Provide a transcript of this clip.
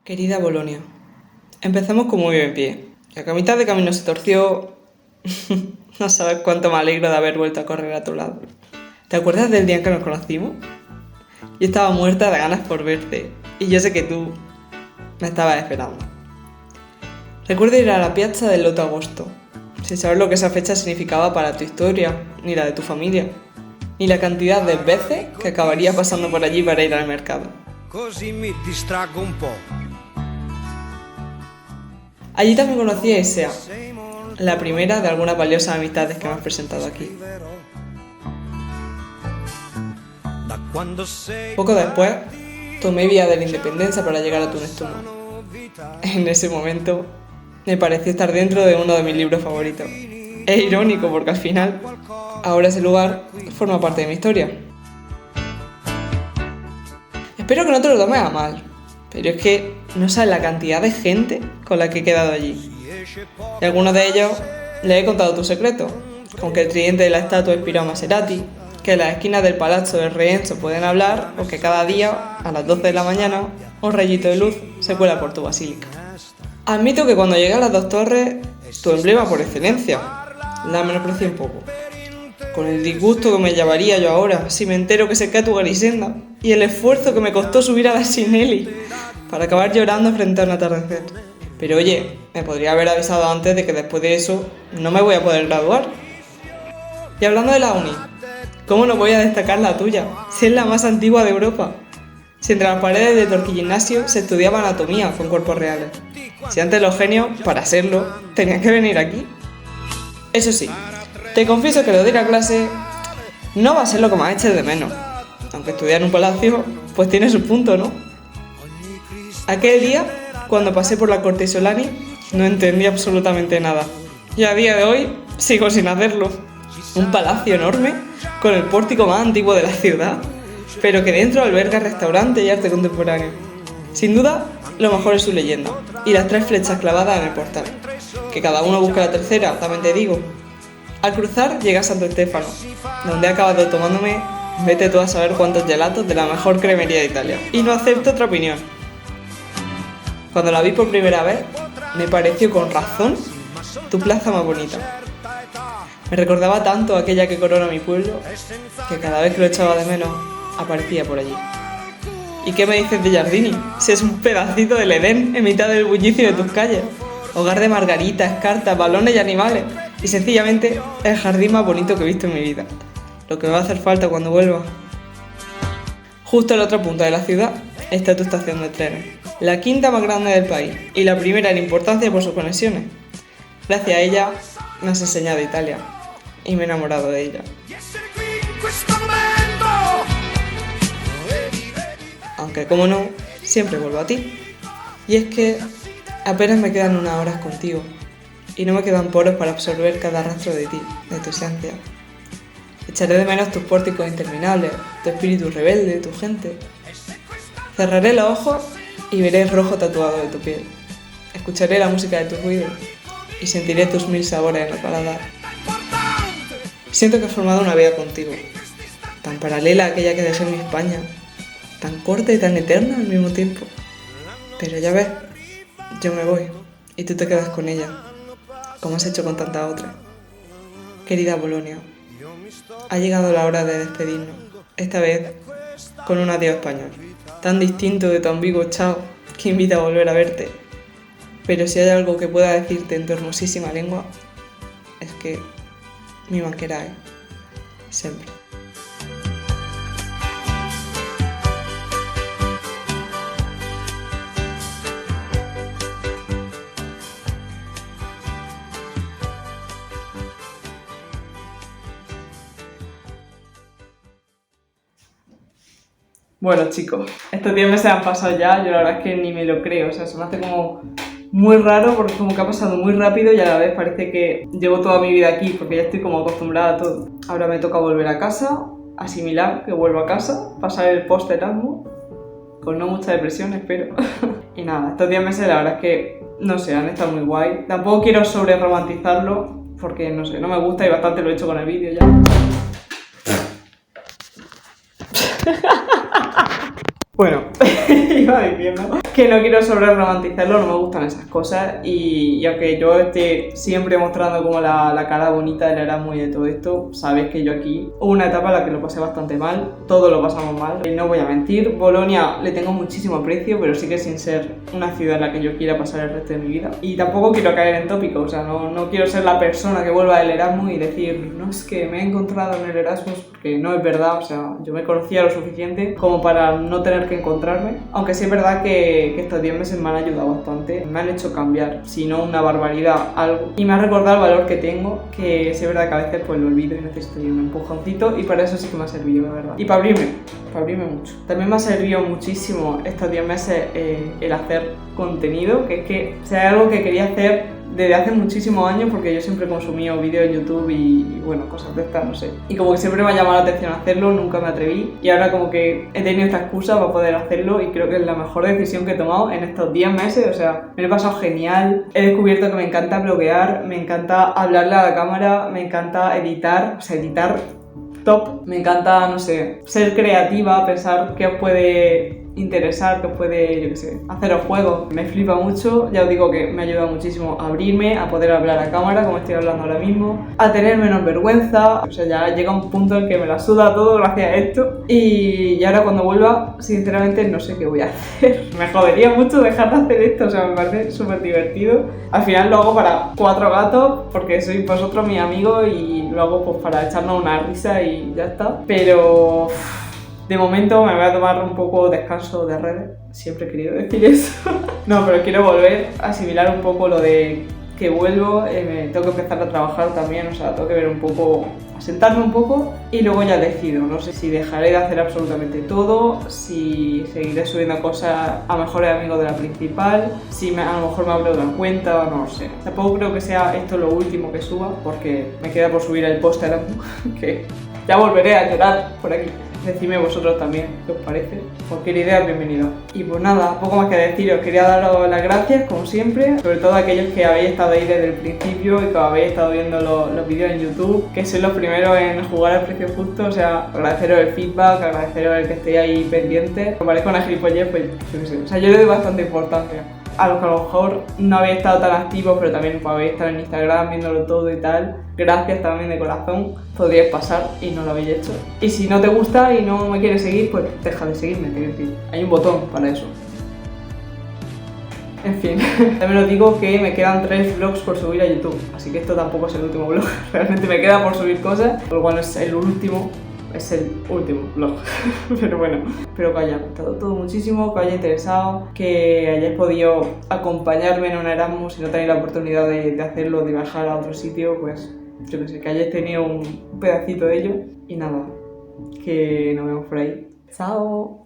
Querida Bolonia, empezamos con muy buen pie. Ya que a mitad de camino se torció, no sabes cuánto me alegro de haber vuelto a correr a tu lado. ¿Te acuerdas del día en que nos conocimos? Yo estaba muerta de ganas por verte y yo sé que tú me estabas esperando. Recuerdo ir a la piazza del Loto Agosto, sin saber lo que esa fecha significaba para tu historia, ni la de tu familia, ni la cantidad de veces que acabaría pasando por allí para ir al mercado. Così mi distraggo un po'. Allí también conocí a Isea, la primera de algunas valiosas amistades que me has presentado aquí. Da quando sei Poco después, tomé vía de la Independencia para llegar a tu Neptuno. En ese momento, me pareció estar dentro de uno de mis libros favoritos. Es irónico porque al final, ahora ese lugar forma parte de mi historia. Espero que no te lo tomes a mal, pero es que no sabes la cantidad de gente con la que he quedado allí. Y a algunos de ellos les he contado tu secreto, con que el tridente de la estatua inspiró a Maserati, que las esquinas del Palazzo del Rienzo pueden hablar o que cada día, a las 12 de la mañana, un rayito de luz se cuela por tu basílica. Admito que cuando llegué a las dos torres, tu emblema por excelencia, la menosprecié un poco. Con el disgusto que me llevaría yo ahora si me entero que se cae tu Garisenda y el esfuerzo que me costó subir a la Sinelli para acabar llorando frente a un atardecer. Pero oye, me podría haber avisado antes de que después de eso no me voy a poder graduar. Y hablando de la uni, ¿cómo no voy a destacar la tuya? Si es la más antigua de Europa. Si entre las paredes de Torquay Gimnasio se estudiaba anatomía con cuerpos reales. Si antes los genios, para serlo, tenían que venir aquí. Eso sí, te confieso que lo de ir a clase no va a ser lo que más eches de menos. Aunque estudiar en un palacio, pues tiene su punto, ¿no? Aquel día, cuando pasé por la Corte Isolani, no entendí absolutamente nada. Y a día de hoy, sigo sin hacerlo. Un palacio enorme, con el pórtico más antiguo de la ciudad, pero que dentro alberga restaurante y arte contemporáneo. Sin duda, lo mejor es su leyenda, y las 3 flechas clavadas en el portal. Que cada uno busca la tercera, también te digo. Al cruzar llega a Santo Stefano, donde he acabado tomándome, vete tú a saber cuántos gelatos de la mejor cremería de Italia. Y no acepto otra opinión. Cuando la vi por primera vez, me pareció con razón tu plaza más bonita. Me recordaba tanto a aquella que corona mi pueblo, que cada vez que lo echaba de menos, aparecía por allí. ¿Y qué me dices de Giardini? Si es un pedacito del Edén en mitad del bullicio de tus calles. Hogar de margaritas, cartas, balones y animales. Y sencillamente el jardín más bonito que he visto en mi vida. Lo que me va a hacer falta cuando vuelva. Justo en la otra punta de la ciudad está tu estación de trenes. La quinta más grande del país y la primera en importancia por sus conexiones. Gracias a ella me has enseñado Italia y me he enamorado de ella. Aunque como no, siempre vuelvo a ti. Y es que apenas me quedan unas horas contigo y no me quedan poros para absorber cada rastro de ti, de tu esencia. Echaré de menos tus pórticos interminables, tu espíritu rebelde, tu gente. Cerraré los ojos y veré el rojo tatuado de tu piel. Escucharé la música de tus ruidos y sentiré tus 1000 sabores en el paladar. Siento que he formado una vida contigo, tan paralela a aquella que dejé en mi España, tan corta y tan eterna al mismo tiempo. Pero ya ves, yo me voy y tú te quedas con ella, como has hecho con tantas otras. Querida Bolonia, ha llegado la hora de despedirnos, esta vez con un adiós español, tan distinto de tu ambiguo chao que invita a volver a verte. Pero si hay algo que pueda decirte en tu hermosísima lengua, es que mi manquera siempre. Bueno chicos, estos 10 meses han pasado ya, yo la verdad es que ni me lo creo, o sea, se me hace como muy raro porque como que ha pasado muy rápido y a la vez parece que llevo toda mi vida aquí porque ya estoy como acostumbrada a todo. Ahora me toca volver a casa, asimilar que vuelvo a casa, pasar el post-Erasmus, con no mucha depresión espero. Y nada, estos 10 meses la verdad es que, no sé, han estado muy guay. Tampoco quiero sobre romantizarlo porque, no sé, no me gusta y bastante lo he hecho con el vídeo ya. Bueno, iba diciendo que no quiero sobre romantizarlo, no me gustan esas cosas y aunque yo esté siempre mostrando como la cara bonita del Erasmus y de todo esto, sabes que yo aquí hubo una etapa en la que lo pasé bastante mal, todos lo pasamos mal, y no voy a mentir, Bolonia le tengo muchísimo aprecio, pero sí que sin ser una ciudad en la que yo quiera pasar el resto de mi vida. Y tampoco quiero caer en tópico, o sea, no quiero ser la persona que vuelva del Erasmus y decir, no, es que me he encontrado en el Erasmus, porque no es verdad, o sea, yo me conocía lo suficiente como para no tener que encontrarme, aunque sí es verdad que estos 10 meses me han ayudado bastante, me han hecho cambiar, si no una barbaridad, algo, y me ha recordado el valor que tengo, que sí es verdad que a veces pues lo olvido y necesito un empujoncito, y para eso sí que me ha servido, la verdad, y para abrirme mucho. También me ha servido muchísimo estos 10 meses el hacer contenido, que es que o sea, algo que quería hacer desde hace muchísimos años, porque yo siempre he consumido vídeos en YouTube y bueno, cosas de estas, no sé. Y como que siempre me ha llamado la atención hacerlo, nunca me atreví. Y ahora como que he tenido esta excusa para poder hacerlo y creo que es la mejor decisión que he tomado en estos 10 meses. O sea, me lo he pasado genial. He descubierto que me encanta bloguear, me encanta hablarle a la cámara, me encanta editar, o sea, editar top. Me encanta, no sé, ser creativa, pensar qué os puede interesar, que os puede, yo qué sé, haceros juegos. Me flipa mucho, ya os digo que me ayuda muchísimo a abrirme, a poder hablar a cámara como estoy hablando ahora mismo, a tener menos vergüenza, o sea, ya llega un punto en que me la suda todo gracias a esto y ahora cuando vuelva, sinceramente no sé qué voy a hacer. Me jodería mucho dejar de hacer esto, o sea, me parece súper divertido. Al final lo hago para 4 gatos, porque sois vosotros mis amigos y lo hago pues para echarnos una risa y ya está, pero de momento me voy a tomar un poco descanso de redes, siempre he querido decir eso. No, pero quiero volver a asimilar un poco lo de que vuelvo, tengo que empezar a trabajar también, o sea, tengo que ver un poco, sentarme un poco y luego ya decido. No sé si dejaré de hacer absolutamente todo, si seguiré subiendo cosas a mejores amigos de la principal, si a lo mejor me abro una cuenta, no lo sé. Tampoco creo que sea esto lo último que suba, porque me queda por subir el post que ya volveré a llorar por aquí. Decidme vosotros también qué os parece. Cualquier idea, bienvenido. Y pues nada, poco más que deciros. Quería daros las gracias, como siempre, sobre todo a aquellos que habéis estado ahí desde el principio y que habéis estado viendo los vídeos en YouTube, que sois los primeros en jugar al precio justo. O sea, agradeceros el feedback, agradeceros el que estéis ahí pendientes. Os parezco una gilipollez, pues yo qué sé. O sea, yo le doy bastante importancia. A los que a lo mejor no habéis estado tan activos, pero también pues, habéis estado en Instagram viéndolo todo y tal, gracias también de corazón, podríais pasar y no lo habéis hecho. Y si no te gusta y no me quieres seguir, pues deja de seguirme, te quiero decir. Hay un botón para eso. En fin, también os digo que me quedan 3 vlogs por subir a YouTube, así que esto tampoco es el último vlog, realmente me queda por subir cosas, por lo cual es el último vlog. Pero bueno, espero que os haya gustado todo muchísimo, que os haya interesado, que hayáis podido acompañarme en un Erasmus si no tenéis la oportunidad de hacerlo, de viajar a otro sitio, pues yo que sé, que hayáis tenido un pedacito de ello. Y nada, que nos vemos por ahí. ¡Chao!